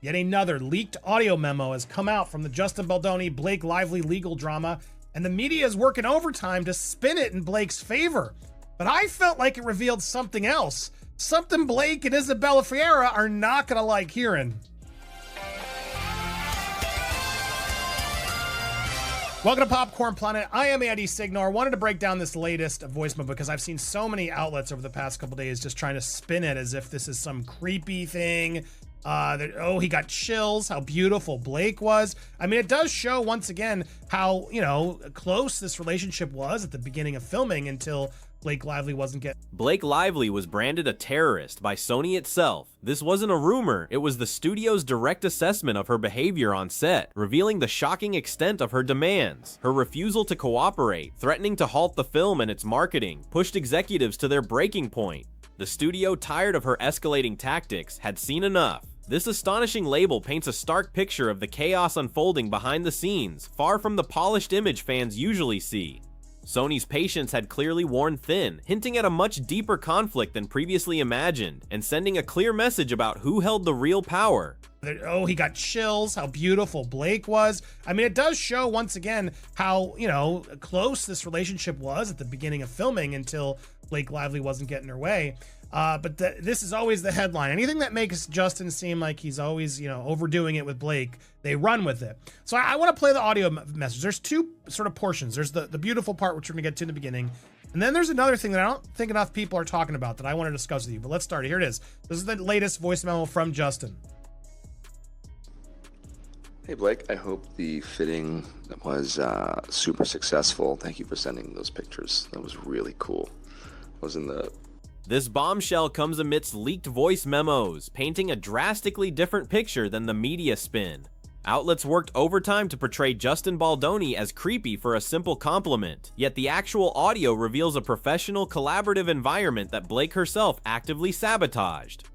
Yet another leaked audio memo has come out from the Justin Baldoni, Blake Lively legal drama, and the media is working overtime to spin it in Blake's favor. But I felt like it revealed something else. Something Blake and Isabella Ferrer are not gonna like hearing. Welcome to Popcorn Planet. I am Andy Signor. Wanted to break down this latest voicemail because I've seen so many outlets over the past couple days just trying to spin it as if this is some creepy thing. That he got chills, how beautiful Blake was. I mean, it does show once again how, close this relationship was at the beginning of filming until Blake Lively wasn't getting. Blake Lively was branded a terrorist by Sony itself. This wasn't a rumor, it was the studio's direct assessment of her behavior on set, revealing the shocking extent of her demands. Her refusal to cooperate, threatening to halt the film and its marketing, pushed executives to their breaking point. The studio, tired of her escalating tactics, had seen enough. This astonishing label paints a stark picture of the chaos unfolding behind the scenes, far from the polished image fans usually see. Sony's patience had clearly worn thin, hinting at a much deeper conflict than previously imagined, and sending a clear message about who held the real power. He got chills, how beautiful Blake was. I mean, it does show once again how, close this relationship was at the beginning of filming until Blake Lively wasn't getting her way. But this is always the headline. Anything that makes Justin seem like he's always, overdoing it with Blake, they run with it. So I want to play the audio message. There's two sort of portions. There's the beautiful part, which we're going to get to in the beginning. And then there's another thing that I don't think enough people are talking about that I want to discuss with you. But let's start. Here it is. This is the latest voice memo from Justin. Hey Blake, I hope the fitting was super successful. Thank you for sending those pictures. That was really cool. I was in the... This bombshell comes amidst leaked voice memos, painting a drastically different picture than the media spin. Outlets worked overtime to portray Justin Baldoni as creepy for a simple compliment, yet the actual audio reveals a professional, collaborative environment that Blake herself actively sabotaged.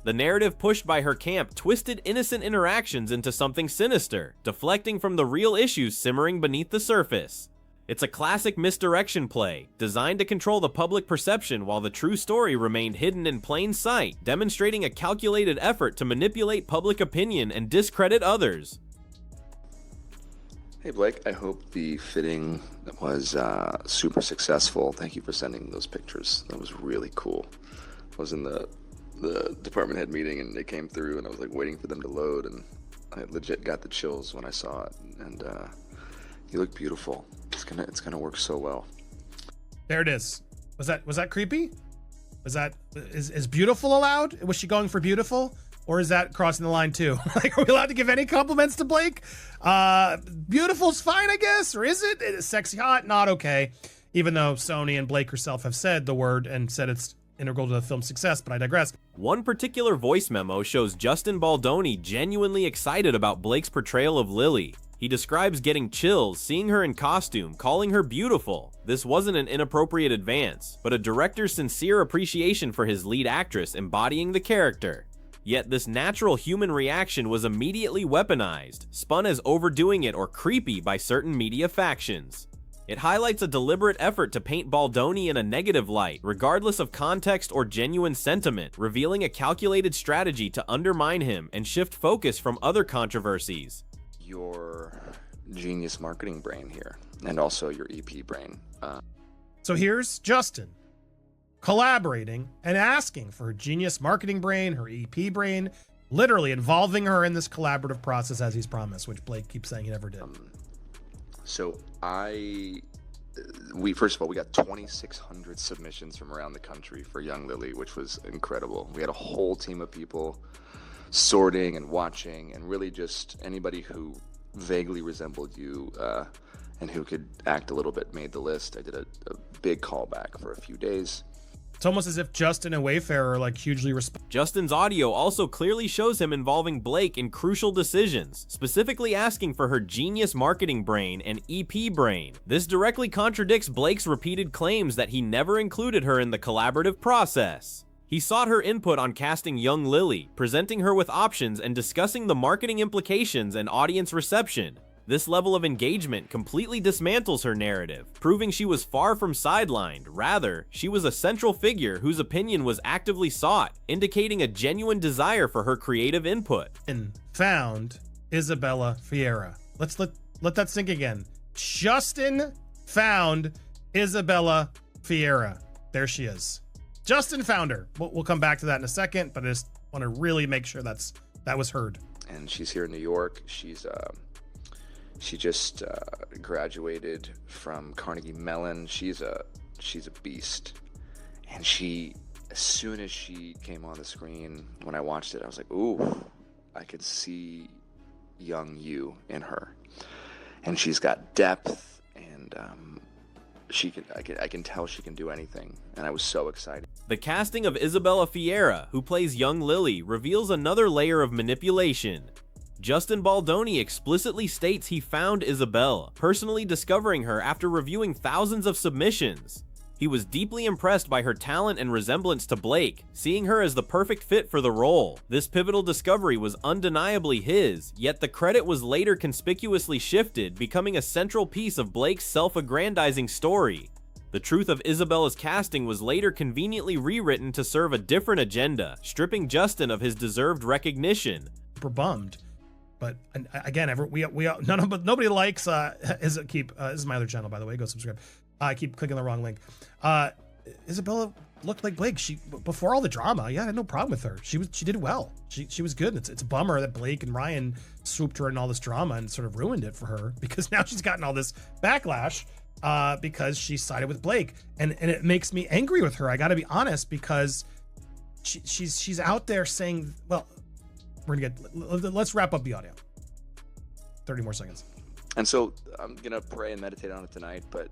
The narrative pushed by her camp twisted innocent interactions into something sinister, deflecting from the real issues simmering beneath the surface. It's a classic misdirection play, designed to control the public perception while the true story remained hidden in plain sight, demonstrating a calculated effort to manipulate public opinion and discredit others. Hey Blake, I hope the fitting was super successful. Thank you for sending those pictures. That was really cool. I was in the department head meeting and they came through and I was like waiting for them to load and I legit got the chills when I saw it. And you look beautiful. It's gonna work so well. There it is. Was that creepy? Is beautiful allowed? Was she going for beautiful? Or is that crossing the line too? Like, are we allowed to give any compliments to Blake? Beautiful's fine, I guess. Or is it? Is sexy hot? Not okay. Even though Sony and Blake herself have said the word and said it's integral to the film's success, but I digress. One particular voice memo shows Justin Baldoni genuinely excited about Blake's portrayal of Lily. He describes getting chills, seeing her in costume, calling her beautiful. This wasn't an inappropriate advance, but a director's sincere appreciation for his lead actress embodying the character. Yet this natural human reaction was immediately weaponized, spun as overdoing it or creepy by certain media factions. It highlights a deliberate effort to paint Baldoni in a negative light, regardless of context or genuine sentiment, revealing a calculated strategy to undermine him and shift focus from other controversies. Your genius marketing brain here, and also your EP brain. So here's Justin collaborating and asking for her genius marketing brain, her EP brain, literally involving her in this collaborative process as he's promised, which Blake keeps saying he never did. So we first of all, we got 2,600 submissions from around the country for Young Lily, which was incredible. We had a whole team of people sorting and watching, and really just anybody who vaguely resembled you and who could act a little bit made the list. I did a big callback for a few days. It's almost as if Justin and Wayfarer are like hugely Justin's audio also clearly shows him involving Blake in crucial decisions, specifically asking for her genius marketing brain and EP brain. This directly contradicts Blake's repeated claims that he never included her in the collaborative process. He sought her input on casting young Lily, presenting her with options and discussing the marketing implications and audience reception. This level of engagement completely dismantles her narrative, proving she was far from sidelined. Rather, she was a central figure whose opinion was actively sought, indicating a genuine desire for her creative input. And found Isabella Ferrer. Let that sink again. Justin found Isabella Ferrer. There she is. Justin found her. We'll come back to that in a second, but I just want to really make sure that was heard. And she's here in New York. She just graduated from Carnegie Mellon. She's a beast. And as soon as she came on the screen, when I watched it, I was like, ooh, I could see young you in her. And she's got depth, and I can tell she can do anything. And I was so excited. The casting of Isabella Ferrer, who plays young Lily, reveals another layer of manipulation. Justin Baldoni explicitly states he found Isabella, personally discovering her after reviewing thousands of submissions. He was deeply impressed by her talent and resemblance to Blake, seeing her as the perfect fit for the role. This pivotal discovery was undeniably his, yet the credit was later conspicuously shifted, becoming a central piece of Blake's self-aggrandizing story. The truth of Isabella's casting was later conveniently rewritten to serve a different agenda, stripping Justin of his deserved recognition. Super bummed, but again, nobody likes. This is my other channel, by the way. Go subscribe. I keep clicking the wrong link. Isabella looked like Blake. Before all the drama, I had no problem with her. She did well. She was good. It's a bummer that Blake and Ryan swooped her in all this drama and sort of ruined it for her, because now she's gotten all this backlash because she sided with Blake, and it makes me angry with her. I got to be honest, because she's out there saying, well, let's wrap up the audio. 30 more seconds. And so I'm going to pray and meditate on it tonight, but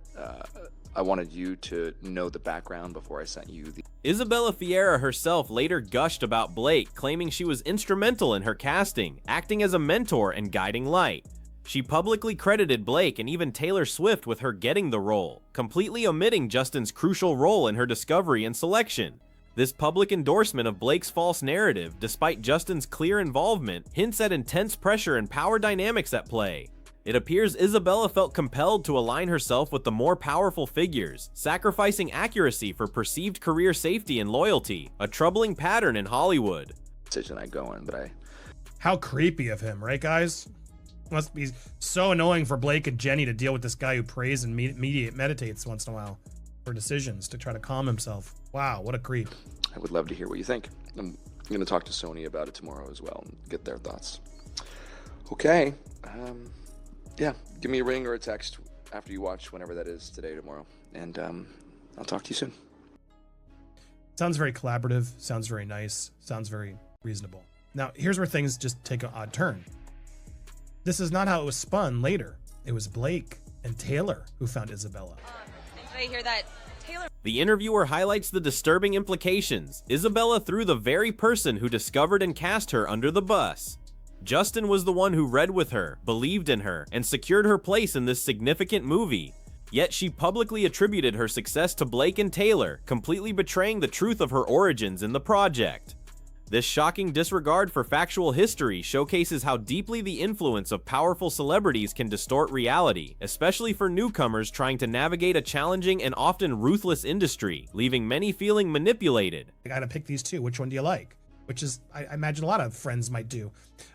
I wanted you to know the background before I sent you the... Isabella Ferrer herself later gushed about Blake, claiming she was instrumental in her casting, acting as a mentor and guiding light. She publicly credited Blake and even Taylor Swift with her getting the role, completely omitting Justin's crucial role in her discovery and selection. This public endorsement of Blake's false narrative, despite Justin's clear involvement, hints at intense pressure and power dynamics at play. It appears Isabella felt compelled to align herself with the more powerful figures, sacrificing accuracy for perceived career safety and loyalty, a troubling pattern in Hollywood. Decision I go in, but How creepy of him, right, guys? Must be so annoying for Blake and Jenny to deal with this guy who prays and meditates once in a while for decisions to try to calm himself. Wow, what a creep. I would love to hear what you think. I'm going to talk to Sony about it tomorrow as well and get their thoughts. Okay. Yeah, give me a ring or a text after you watch, whenever that is, today or tomorrow. And I'll talk to you soon. Sounds very collaborative. Sounds very nice. Sounds very reasonable. Now, here's where things just take an odd turn. This is not how it was spun later. It was Blake and Taylor who found Isabella. Did I hear that? Taylor. The interviewer highlights the disturbing implications. Isabella threw the very person who discovered and cast her under the bus. Justin was the one who read with her, believed in her, and secured her place in this significant movie. Yet she publicly attributed her success to Blake and Taylor, completely betraying the truth of her origins in the project. This shocking disregard for factual history showcases how deeply the influence of powerful celebrities can distort reality, especially for newcomers trying to navigate a challenging and often ruthless industry, leaving many feeling manipulated. I gotta pick these two. Which one do you like? Which is, I imagine a lot of friends might do.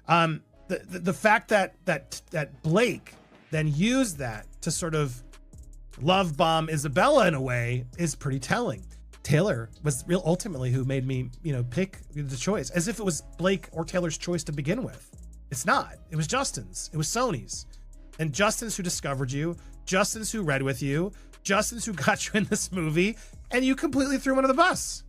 The fact that Blake then used that to sort of love bomb Isabella in a way is pretty telling. Taylor was ultimately who made me, pick the choice, as if it was Blake or Taylor's choice to begin with. It's not. It was Justin's. It was Sony's. And Justin's who discovered you, Justin's who read with you, Justin's who got you in this movie, and you completely threw him under the bus.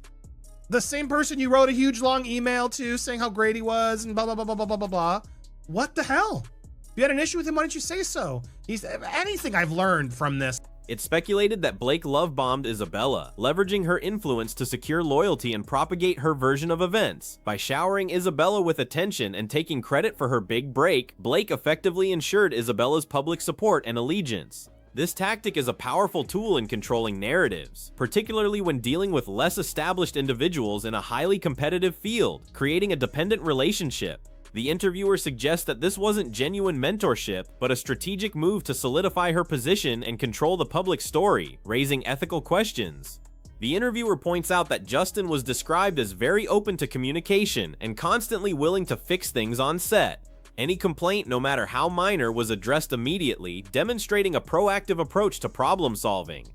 The same person you wrote a huge long email to saying how great he was and blah, blah, blah, blah, blah, blah, blah, blah. What the hell? If you had an issue with him, why didn't you say so? Anything I've learned from this. It's speculated that Blake love-bombed Isabella, leveraging her influence to secure loyalty and propagate her version of events. By showering Isabella with attention and taking credit for her big break, Blake effectively ensured Isabella's public support and allegiance. This tactic is a powerful tool in controlling narratives, particularly when dealing with less established individuals in a highly competitive field, creating a dependent relationship. The interviewer suggests that this wasn't genuine mentorship, but a strategic move to solidify her position and control the public story, raising ethical questions. The interviewer points out that Justin was described as very open to communication and constantly willing to fix things on set. Any complaint, no matter how minor, was addressed immediately, demonstrating a proactive approach to problem solving.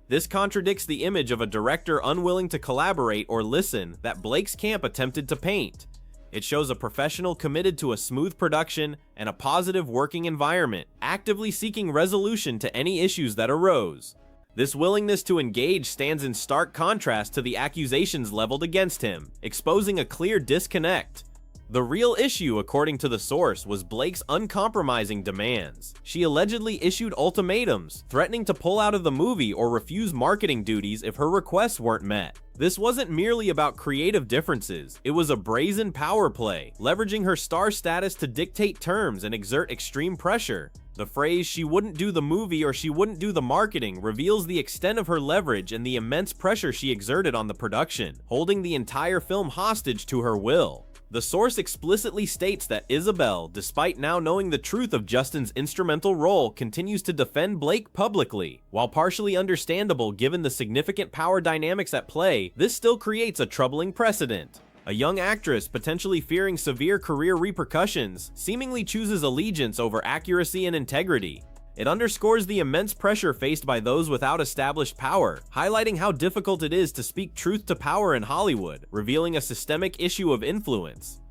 This contradicts the image of a director unwilling to collaborate or listen that Blake's camp attempted to paint. It shows a professional committed to a smooth production and a positive working environment, actively seeking resolution to any issues that arose. This willingness to engage stands in stark contrast to the accusations leveled against him, exposing a clear disconnect. The real issue, according to the source, was Blake's uncompromising demands. She allegedly issued ultimatums, threatening to pull out of the movie or refuse marketing duties if her requests weren't met. This wasn't merely about creative differences, it was a brazen power play, leveraging her star status to dictate terms and exert extreme pressure. The phrase "she wouldn't do the movie or she wouldn't do the marketing" reveals the extent of her leverage and the immense pressure she exerted on the production, holding the entire film hostage to her will. The source explicitly states that Isabelle, despite now knowing the truth of Justin's instrumental role, continues to defend Blake publicly. While partially understandable given the significant power dynamics at play, this still creates a troubling precedent. A young actress, potentially fearing severe career repercussions, seemingly chooses allegiance over accuracy and integrity. It underscores the immense pressure faced by those without established power, highlighting how difficult it is to speak truth to power in Hollywood, revealing a systemic issue of influence.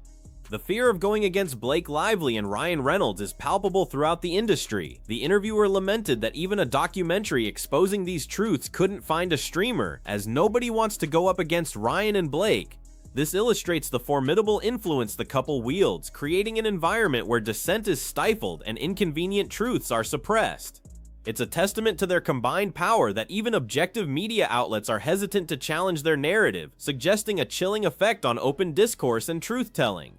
The fear of going against Blake Lively and Ryan Reynolds is palpable throughout the industry. The interviewer lamented that even a documentary exposing these truths couldn't find a streamer, as nobody wants to go up against Ryan and Blake. This illustrates the formidable influence the couple wields, creating an environment where dissent is stifled and inconvenient truths are suppressed. It's a testament to their combined power that even objective media outlets are hesitant to challenge their narrative, suggesting a chilling effect on open discourse and truth-telling.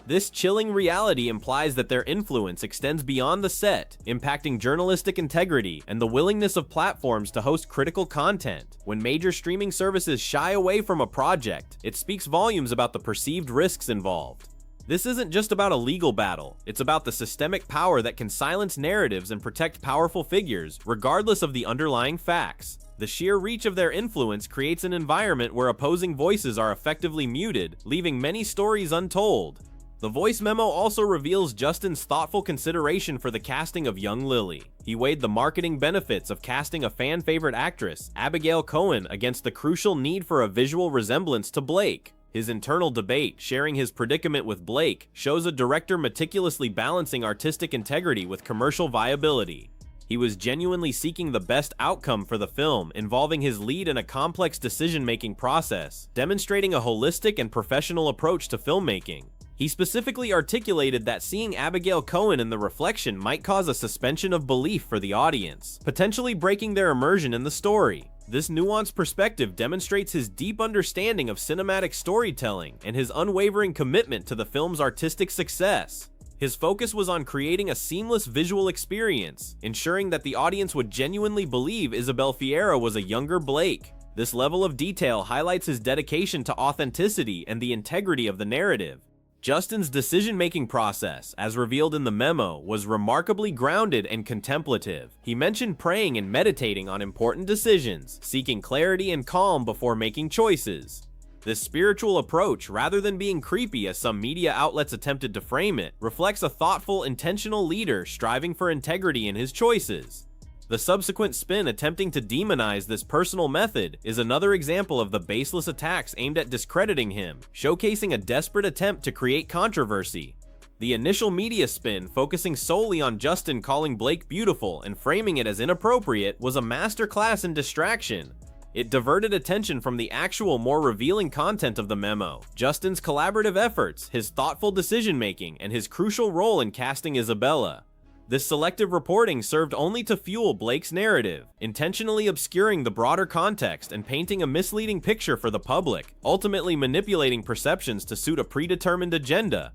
This chilling reality implies that their influence extends beyond the set, impacting journalistic integrity and the willingness of platforms to host critical content. When major streaming services shy away from a project, it speaks volumes about the perceived risks involved. This isn't just about a legal battle, it's about the systemic power that can silence narratives and protect powerful figures, regardless of the underlying facts. The sheer reach of their influence creates an environment where opposing voices are effectively muted, leaving many stories untold. The voice memo also reveals Justin's thoughtful consideration for the casting of young Lily. He weighed the marketing benefits of casting a fan-favorite actress, Abigail Cohen, against the crucial need for a visual resemblance to Blake. His internal debate, sharing his predicament with Blake, shows a director meticulously balancing artistic integrity with commercial viability. He was genuinely seeking the best outcome for the film, involving his lead in a complex decision-making process, demonstrating a holistic and professional approach to filmmaking. He specifically articulated that seeing Abigail Cohen in the reflection might cause a suspension of belief for the audience, potentially breaking their immersion in the story. This nuanced perspective demonstrates his deep understanding of cinematic storytelling and his unwavering commitment to the film's artistic success. His focus was on creating a seamless visual experience, ensuring that the audience would genuinely believe Isabella Ferrer was a younger Blake. This level of detail highlights his dedication to authenticity and the integrity of the narrative. Justin's decision-making process, as revealed in the memo, was remarkably grounded and contemplative. He mentioned praying and meditating on important decisions, seeking clarity and calm before making choices. This spiritual approach, rather than being creepy as some media outlets attempted to frame it, reflects a thoughtful, intentional leader striving for integrity in his choices. The subsequent spin attempting to demonize this personal method is another example of the baseless attacks aimed at discrediting him, showcasing a desperate attempt to create controversy. The initial media spin, focusing solely on Justin calling Blake beautiful and framing it as inappropriate, was a masterclass in distraction. It diverted attention from the actual, more revealing content of the memo, Justin's collaborative efforts, his thoughtful decision-making, and his crucial role in casting Isabella. This selective reporting served only to fuel Blake's narrative, intentionally obscuring the broader context and painting a misleading picture for the public, ultimately manipulating perceptions to suit a predetermined agenda.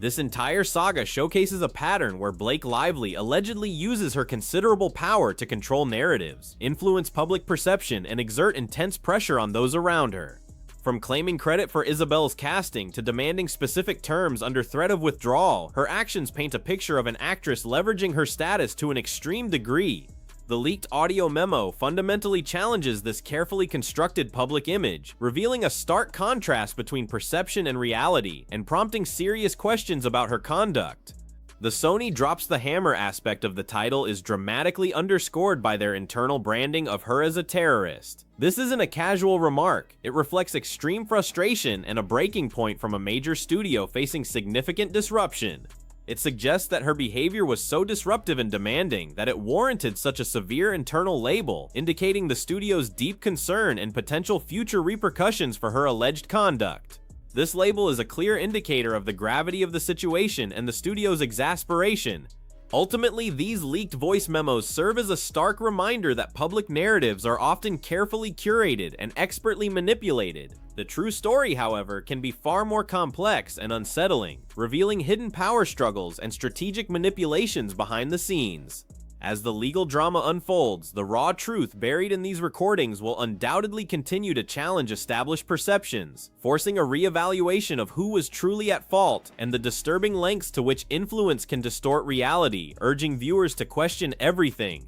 This entire saga showcases a pattern where Blake Lively allegedly uses her considerable power to control narratives, influence public perception, and exert intense pressure on those around her. From claiming credit for Isabella's casting to demanding specific terms under threat of withdrawal, her actions paint a picture of an actress leveraging her status to an extreme degree. The leaked audio memo fundamentally challenges this carefully constructed public image, revealing a stark contrast between perception and reality, and prompting serious questions about her conduct. The Sony drops the hammer aspect of the title is dramatically underscored by their internal branding of her as a terrorist. This isn't a casual remark, it reflects extreme frustration and a breaking point from a major studio facing significant disruption. It suggests that her behavior was so disruptive and demanding that it warranted such a severe internal label, indicating the studio's deep concern and potential future repercussions for her alleged conduct. This label is a clear indicator of the gravity of the situation and the studio's exasperation. Ultimately, these leaked voice memos serve as a stark reminder that public narratives are often carefully curated and expertly manipulated. The true story, however, can be far more complex and unsettling, revealing hidden power struggles and strategic manipulations behind the scenes. As the legal drama unfolds, the raw truth buried in these recordings will undoubtedly continue to challenge established perceptions, forcing a reevaluation of who was truly at fault and the disturbing lengths to which influence can distort reality, urging viewers to question everything